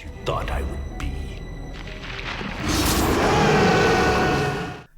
you thought I would be.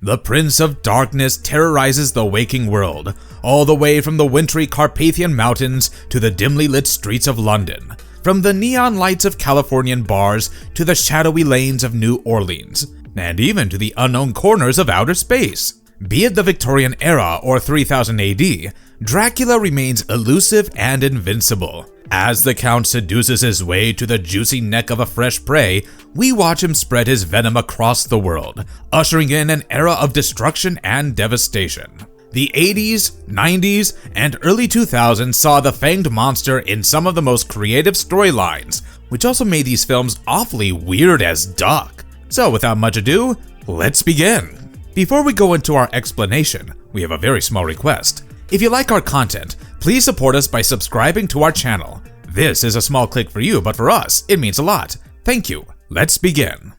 The Prince of Darkness terrorizes the waking world, all the way from the wintry Carpathian Mountains to the dimly lit streets of London, from the neon lights of Californian bars to the shadowy lanes of New Orleans, and even to the unknown corners of outer space. Be it the Victorian era or 3000 AD, Dracula remains elusive and invincible. As the Count seduces his way to the juicy neck of a fresh prey, we watch him spread his venom across the world, ushering in an era of destruction and devastation. The 80s, 90s, and early 2000s saw the fanged monster in some of the most creative storylines, which also made these films awfully weird as duck. So without much ado, let's begin. Before we go into our explanation, we have a very small request. If you like our content, please support us by subscribing to our channel. This is a small click for you, but for us, it means a lot. Thank you. Let's begin.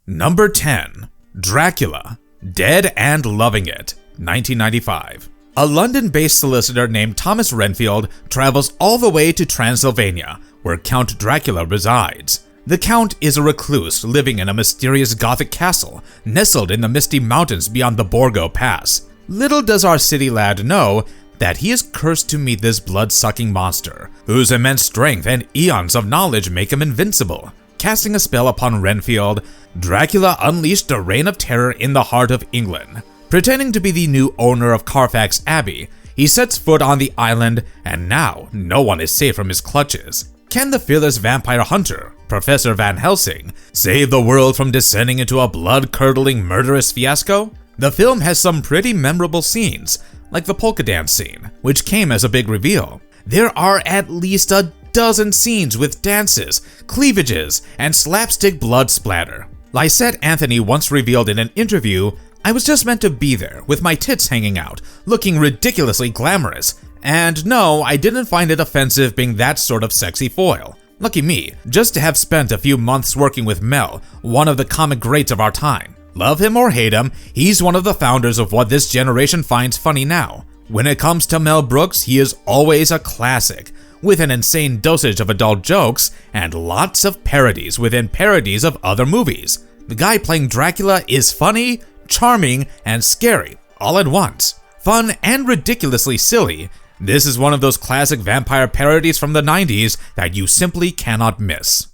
Number 10. Dracula. Dead and Loving It, 1995. A London-based solicitor named Thomas Renfield travels all the way to Transylvania, where Count Dracula resides. The Count is a recluse living in a mysterious Gothic castle nestled in the misty mountains beyond the Borgo Pass. Little does our city lad know that he is cursed to meet this blood-sucking monster, whose immense strength and eons of knowledge make him invincible. Casting a spell upon Renfield, Dracula unleashed a reign of terror in the heart of England. Pretending to be the new owner of Carfax Abbey, he sets foot on the island, and now no one is safe from his clutches. Can the fearless vampire hunter, Professor Van Helsing, save the world from descending into a blood-curdling murderous fiasco? The film has some pretty memorable scenes, like the polka dance scene, which came as a big reveal. There are at least a dozen scenes with dances, cleavages, and slapstick blood splatter. Lysette Anthony once revealed in an interview, "I was just meant to be there, with my tits hanging out, looking ridiculously glamorous. And no, I didn't find it offensive being that sort of sexy foil. Lucky me, just to have spent a few months working with Mel, one of the comic greats of our time. Love him or hate him, he's one of the founders of what this generation finds funny now. When it comes to Mel Brooks, he is always a classic, with an insane dosage of adult jokes and lots of parodies within parodies of other movies. The guy playing Dracula is funny, charming, and scary, all at once. Fun and ridiculously silly. This is one of those classic vampire parodies from the 90s that you simply cannot miss.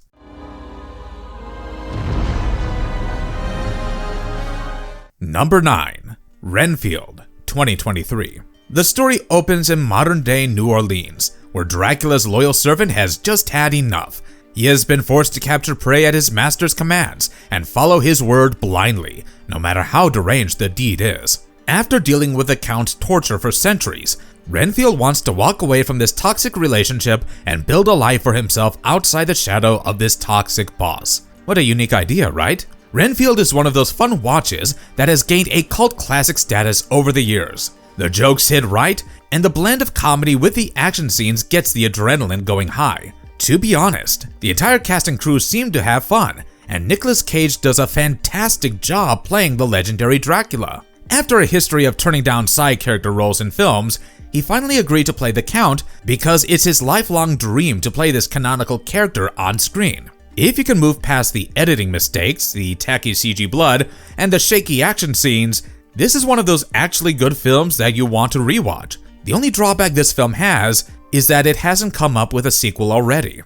Number 9. Renfield, 2023. The story opens in modern-day New Orleans, where Dracula's loyal servant has just had enough. He has been forced to capture prey at his master's commands and follow his word blindly, no matter how deranged the deed is. After dealing with the Count's torture for centuries, Renfield wants to walk away from this toxic relationship and build a life for himself outside the shadow of this toxic boss. What a unique idea, right? Renfield is one of those fun watches that has gained a cult classic status over the years. The jokes hit right, and the blend of comedy with the action scenes gets the adrenaline going high. To be honest, the entire cast and crew seem to have fun, and Nicolas Cage does a fantastic job playing the legendary Dracula. After a history of turning down side character roles in films, he finally agreed to play the Count because it's his lifelong dream to play this canonical character on screen. If you can move past the editing mistakes, the tacky CG blood, and the shaky action scenes, this is one of those actually good films that you want to rewatch. The only drawback this film has is that it hasn't come up with a sequel already.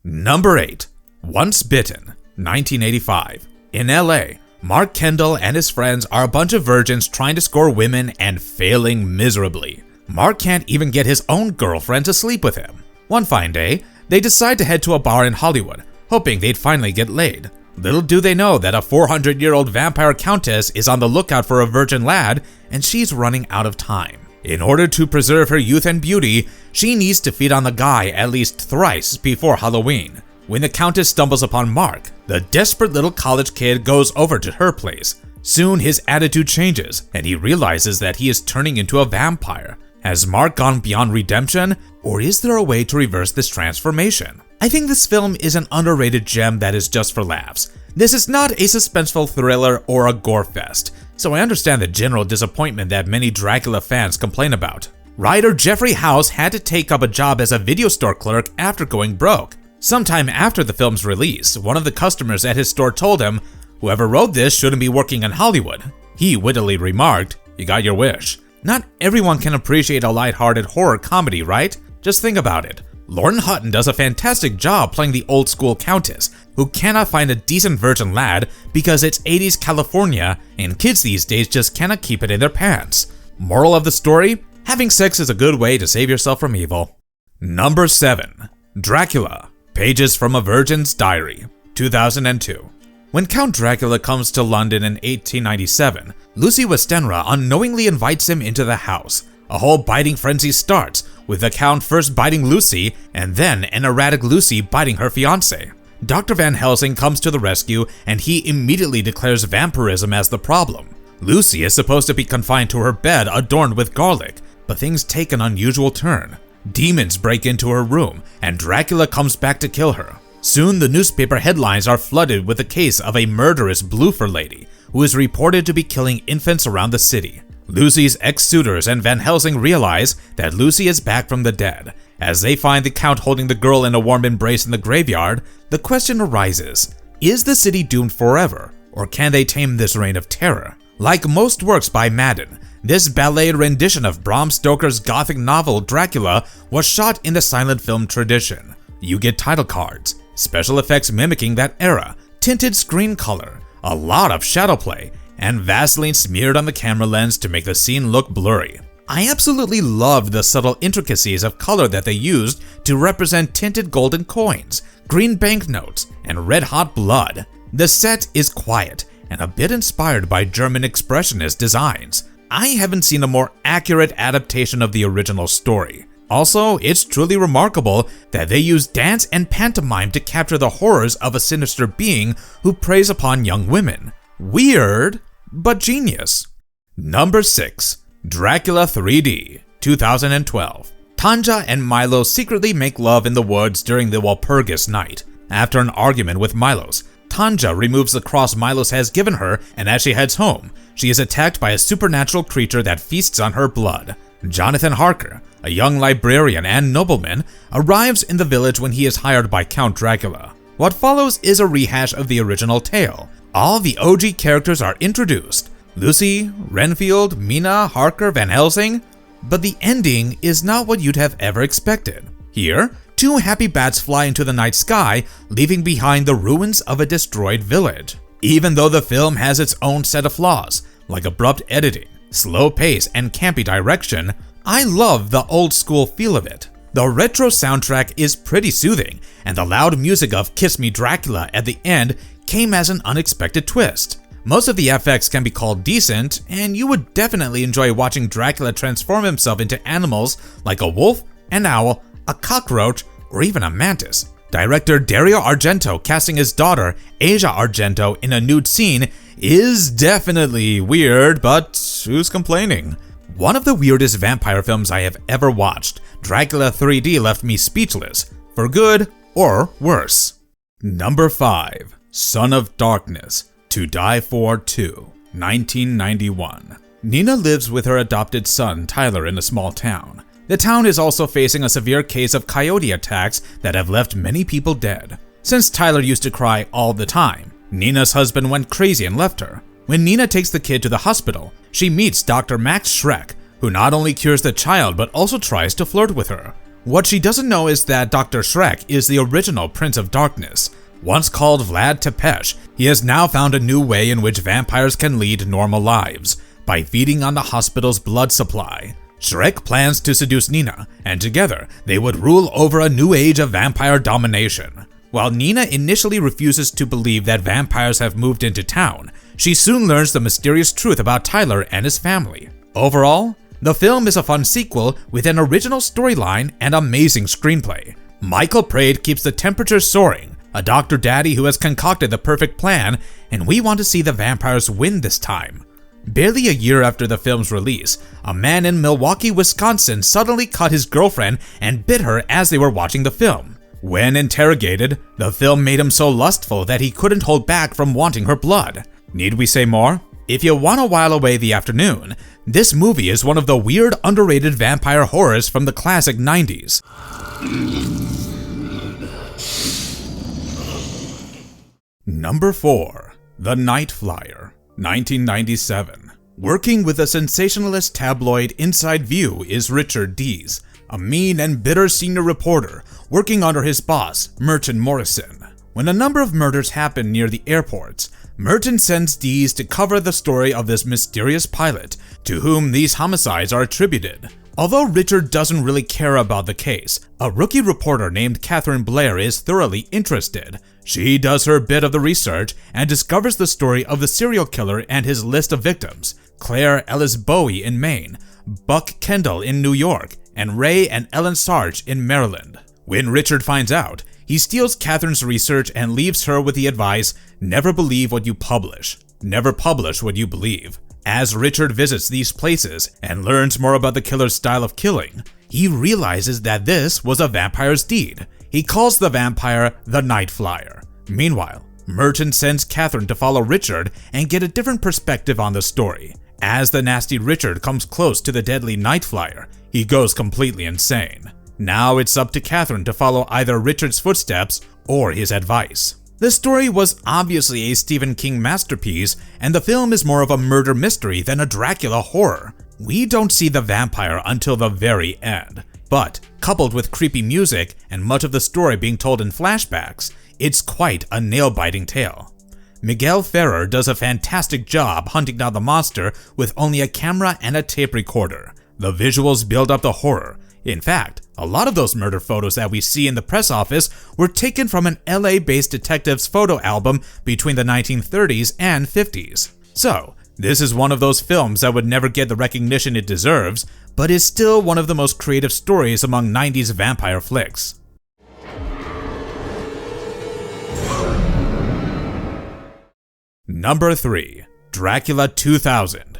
Number 8. Once Bitten, 1985. In LA, Mark Kendall and his friends are a bunch of virgins trying to score women and failing miserably. Mark can't even get his own girlfriend to sleep with him. One fine day, they decide to head to a bar in Hollywood, hoping they'd finally get laid. Little do they know that a 400-year-old vampire countess is on the lookout for a virgin lad, and she's running out of time. In order to preserve her youth and beauty, she needs to feed on the guy at least thrice before Halloween. When the Countess stumbles upon Mark, the desperate little college kid goes over to her place. Soon his attitude changes, and he realizes that he is turning into a vampire. Has Mark gone beyond redemption, or is there a way to reverse this transformation? I think this film is an underrated gem that is just for laughs. This is not a suspenseful thriller or a gore fest, so I understand the general disappointment that many Dracula fans complain about. Writer Jeffrey House had to take up a job as a video store clerk after going broke. Sometime after the film's release, one of the customers at his store told him, "Whoever wrote this shouldn't be working in Hollywood." He wittily remarked, "You got your wish." Not everyone can appreciate a lighthearted horror comedy, right? Just think about it. Lauren Hutton does a fantastic job playing the old-school countess, who cannot find a decent virgin lad because it's 80s California and kids these days just cannot keep it in their pants. Moral of the story? Having sex is a good way to save yourself from evil. Number 7. Dracula. Pages from a Virgin's Diary. 2002. When Count Dracula comes to London in 1897, Lucy Westenra unknowingly invites him into the house. A whole biting frenzy starts, with the Count first biting Lucy and then an erratic Lucy biting her fiancé. Dr. Van Helsing comes to the rescue and he immediately declares vampirism as the problem. Lucy is supposed to be confined to her bed adorned with garlic, but things take an unusual turn. Demons break into her room and Dracula comes back to kill her. Soon the newspaper headlines are flooded with the case of a murderous bloofer lady who is reported to be killing infants around the city. Lucy's ex-suitors and Van Helsing realize that Lucy is back from the dead. As they find the Count holding the girl in a warm embrace in the graveyard, the question arises, is the city doomed forever, or can they tame this reign of terror? Like most works by Madden, this ballet rendition of Bram Stoker's gothic novel Dracula was shot in the silent film tradition. You get title cards, special effects mimicking that era, tinted screen color, a lot of shadow play, and Vaseline smeared on the camera lens to make the scene look blurry. I absolutely loved the subtle intricacies of color that they used to represent tinted golden coins, green banknotes, and red-hot blood. The set is quiet and a bit inspired by German expressionist designs. I haven't seen a more accurate adaptation of the original story. Also, it's truly remarkable that they use dance and pantomime to capture the horrors of a sinister being who preys upon young women. Weird, but genius. Number 6. Dracula 3D, 2012. Tanja and Milo secretly make love in the woods during the Walpurgis night. After an argument with Milos, Tanja removes the cross Milos has given her, and as she heads home, she is attacked by a supernatural creature that feasts on her blood. Jonathan Harker, a young librarian and nobleman, arrives in the village when he is hired by Count Dracula. What follows is a rehash of the original tale. All the OG characters are introduced: Lucy, Renfield, Mina, Harker, Van Helsing, but the ending is not what you'd have ever expected. Here, 2 happy bats fly into the night sky, leaving behind the ruins of a destroyed village. Even though the film has its own set of flaws, like abrupt editing, slow pace, and campy direction, I love the old school feel of it. The retro soundtrack is pretty soothing, and the loud music of Kiss Me Dracula at the end came as an unexpected twist. Most of the FX can be called decent, and you would definitely enjoy watching Dracula transform himself into animals like a wolf, an owl, a cockroach, or even a mantis. Director Dario Argento casting his daughter, Asia Argento, in a nude scene is definitely weird, but who's complaining? One of the weirdest vampire films I have ever watched, Dracula 3D left me speechless, for good or worse. Number 5. Son of Darkness, To Die For 2, 1991. Nina lives with her adopted son, Tyler, in a small town. The town is also facing a severe case of coyote attacks that have left many people dead. Since Tyler used to cry all the time, Nina's husband went crazy and left her. When Nina takes the kid to the hospital, she meets Dr. Max Schreck, who not only cures the child but also tries to flirt with her. What she doesn't know is that Dr. Schreck is the original Prince of Darkness. Once called Vlad Tepes, he has now found a new way in which vampires can lead normal lives, by feeding on the hospital's blood supply. Schreck plans to seduce Nina, and together they would rule over a new age of vampire domination. While Nina initially refuses to believe that vampires have moved into town, she soon learns the mysterious truth about Tyler and his family. Overall, the film is a fun sequel with an original storyline and amazing screenplay. Michael Prade keeps the temperature soaring, a Dr. Daddy who has concocted the perfect plan, and we want to see the vampires win this time. Barely a year after the film's release, a man in Milwaukee, Wisconsin suddenly caught his girlfriend and bit her as they were watching the film. When interrogated, the film made him so lustful that he couldn't hold back from wanting her blood. Need we say more? If you want to while away the afternoon, this movie is one of the weird, underrated vampire horrors from the classic 90s. Number 4. The Nightflyer, 1997. Working with the sensationalist tabloid Inside View is Richard Dees, a mean and bitter senior reporter working under his boss, Merton Morrison. When a number of murders happen near the airports, Merton sends Dees to cover the story of this mysterious pilot, to whom these homicides are attributed. Although Richard doesn't really care about the case, a rookie reporter named Catherine Blair is thoroughly interested. She does her bit of the research and discovers the story of the serial killer and his list of victims: Claire Ellis Bowie in Maine, Buck Kendall in New York, and Ray and Ellen Sarge in Maryland. When Richard finds out, he steals Catherine's research and leaves her with the advice, never believe what you publish. Never publish what you believe. As Richard visits these places and learns more about the killer's style of killing, he realizes that this was a vampire's deed. He calls the vampire the Nightflyer. Meanwhile, Merton sends Catherine to follow Richard and get a different perspective on the story. As the nasty Richard comes close to the deadly Nightflyer, he goes completely insane. Now it's up to Catherine to follow either Richard's footsteps or his advice. The story was obviously a Stephen King masterpiece, and the film is more of a murder mystery than a Dracula horror. We don't see the vampire until the very end, but coupled with creepy music and much of the story being told in flashbacks, it's quite a nail-biting tale. Miguel Ferrer does a fantastic job hunting down the monster with only a camera and a tape recorder. The visuals build up the horror. In fact, a lot of those murder photos that we see in the press office were taken from an LA-based detective's photo album between the 1930s and 50s. So, this is one of those films that would never get the recognition it deserves, but is still one of the most creative stories among 90s vampire flicks. Number 3. Dracula 2000.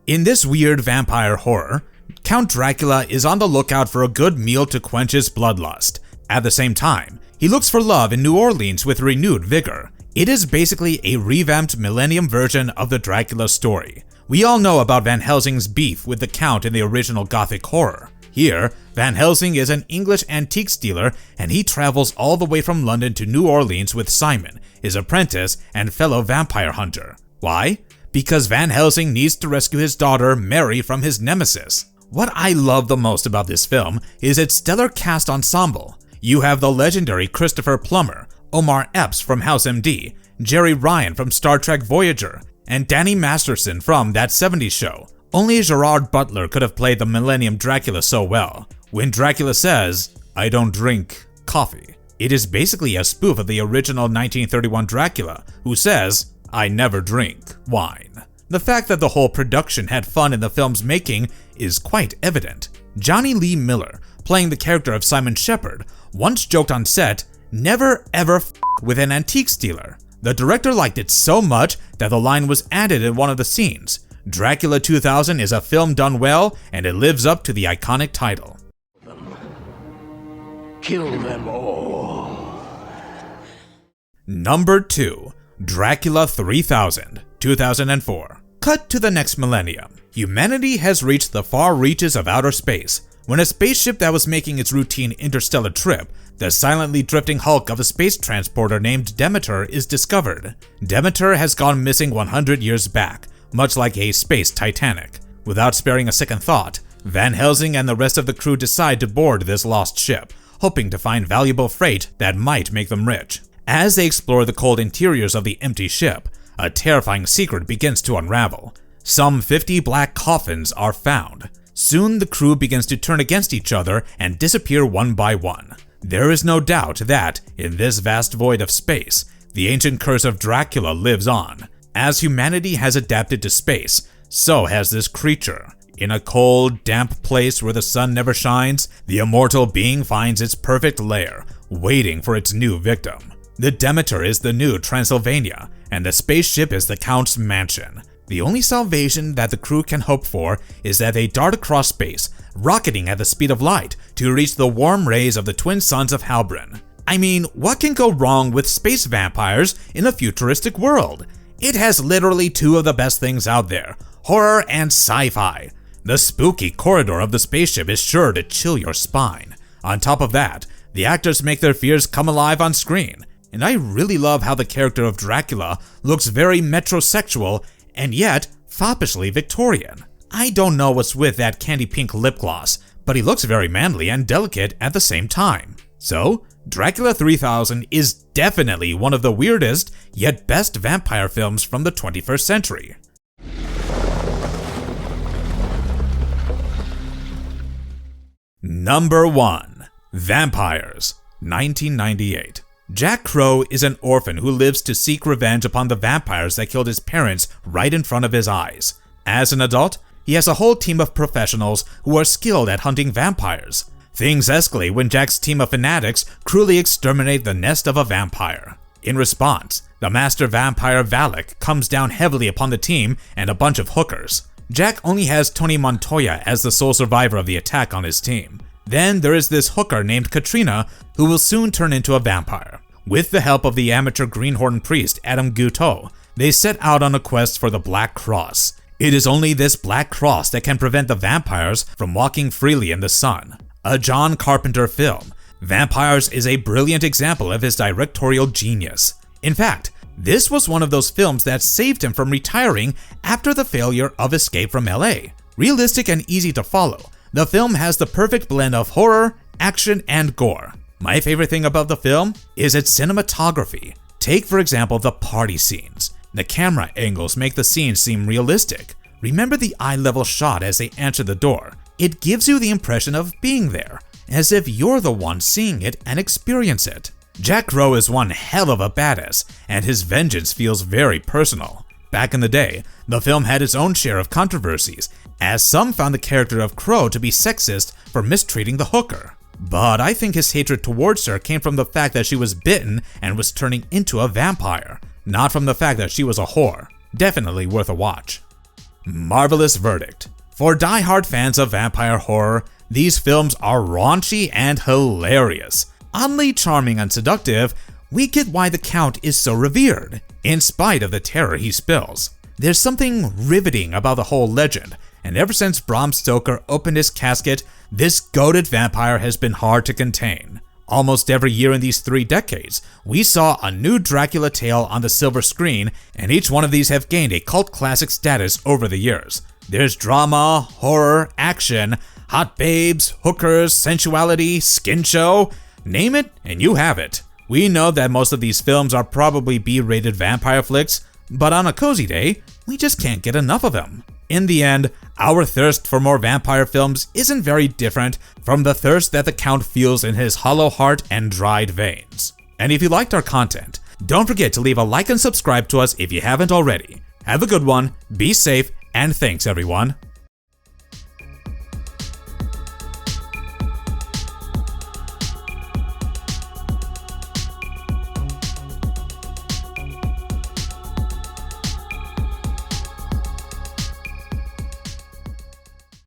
In this weird vampire horror, Count Dracula is on the lookout for a good meal to quench his bloodlust. At the same time, he looks for love in New Orleans with renewed vigor. It is basically a revamped millennium version of the Dracula story. We all know about Van Helsing's beef with the Count in the original Gothic horror. Here, Van Helsing is an English antiques dealer, and he travels all the way from London to New Orleans with Simon, his apprentice and fellow vampire hunter. Why? Because Van Helsing needs to rescue his daughter Mary from his nemesis. What I love the most about this film is its stellar cast ensemble. You have the legendary Christopher Plummer, Omar Epps from House MD, Jerry Ryan from Star Trek Voyager, and Danny Masterson from That 70s Show. Only Gerard Butler could have played the Millennium Dracula so well. When Dracula says, "I don't drink coffee," it is basically a spoof of the original 1931 Dracula, who says, "I never drink wine." The fact that the whole production had fun in the film's making is quite evident. Johnny Lee Miller, playing the character of Simon Shepard, once joked on set, "Never ever f with an antiques dealer." The director liked it so much that the line was added in one of the scenes. Dracula 2000 is a film done well, and it lives up to the iconic title. Kill them all. Number 2. Dracula 3000, 2004. Cut to the next millennium. Humanity has reached the far reaches of outer space, when a spaceship that was making its routine interstellar trip, the silently drifting hulk of a space transporter named Demeter, is discovered. Demeter has gone missing 100 years back, much like a space Titanic. Without sparing a second thought, Van Helsing and the rest of the crew decide to board this lost ship, hoping to find valuable freight that might make them rich. As they explore the cold interiors of the empty ship, a terrifying secret begins to unravel. Some 50 black coffins are found. Soon the crew begins to turn against each other and disappear one by one. There is no doubt that, in this vast void of space, the ancient curse of Dracula lives on. As humanity has adapted to space, so has this creature. In a cold, damp place where the sun never shines, the immortal being finds its perfect lair, waiting for its new victim. The Demeter is the new Transylvania, and the spaceship is the Count's mansion. The only salvation that the crew can hope for is that they dart across space, rocketing at the speed of light to reach the warm rays of the twin suns of Halbrand. I mean, what can go wrong with space vampires in a futuristic world? It has literally two of the best things out there, horror and sci-fi. The spooky corridor of the spaceship is sure to chill your spine. On top of that, the actors make their fears come alive on screen, and I really love how the character of Dracula looks very metrosexual and yet foppishly Victorian. I don't know what's with that candy pink lip gloss, but he looks very manly and delicate at the same time. So, Dracula 3000 is definitely one of the weirdest yet best vampire films from the 21st century. Number 1. Vampires, 1998. Jack Crow is an orphan who lives to seek revenge upon the vampires that killed his parents right in front of his eyes. As an adult, he has a whole team of professionals who are skilled at hunting vampires. Things escalate when Jack's team of fanatics cruelly exterminate the nest of a vampire. In response, the master vampire Valak comes down heavily upon the team and a bunch of hookers. Jack only has Tony Montoya as the sole survivor of the attack on his team. Then there is this hooker named Katrina who will soon turn into a vampire. With the help of the amateur greenhorn priest Adam Guteau, they set out on a quest for the Black Cross. It is only this Black Cross that can prevent the vampires from walking freely in the sun. A John Carpenter film, Vampires is a brilliant example of his directorial genius. In fact, this was one of those films that saved him from retiring after the failure of Escape from LA. Realistic and easy to follow, the film has the perfect blend of horror, action, and gore. My favorite thing about the film is its cinematography. Take for example the party scenes. The camera angles make the scenes seem realistic. Remember the eye-level shot as they enter the door. It gives you the impression of being there, as if you're the one seeing it and experience it. Jack Crow is one hell of a badass, and his vengeance feels very personal. Back in the day, the film had its own share of controversies, as some found the character of Crow to be sexist for mistreating the hooker. But I think his hatred towards her came from the fact that she was bitten and was turning into a vampire, not from the fact that she was a whore. Definitely worth a watch. Marvelous Verdict. For die-hard fans of vampire horror, these films are raunchy and hilarious. Oddly charming and seductive, we get why the Count is so revered, in spite of the terror he spills. There's something riveting about the whole legend, and ever since Bram Stoker opened his casket, this goated vampire has been hard to contain. Almost every year in these 3 decades, we saw a new Dracula tale on the silver screen, and each one of these have gained a cult classic status over the years. There's drama, horror, action, hot babes, hookers, sensuality, skin show. Name it, and you have it. We know that most of these films are probably B-rated vampire flicks, but on a cozy day, we just can't get enough of them. In the end, our thirst for more vampire films isn't very different from the thirst that the Count feels in his hollow heart and dried veins. And if you liked our content, don't forget to leave a like and subscribe to us if you haven't already. Have a good one, be safe, and thanks everyone.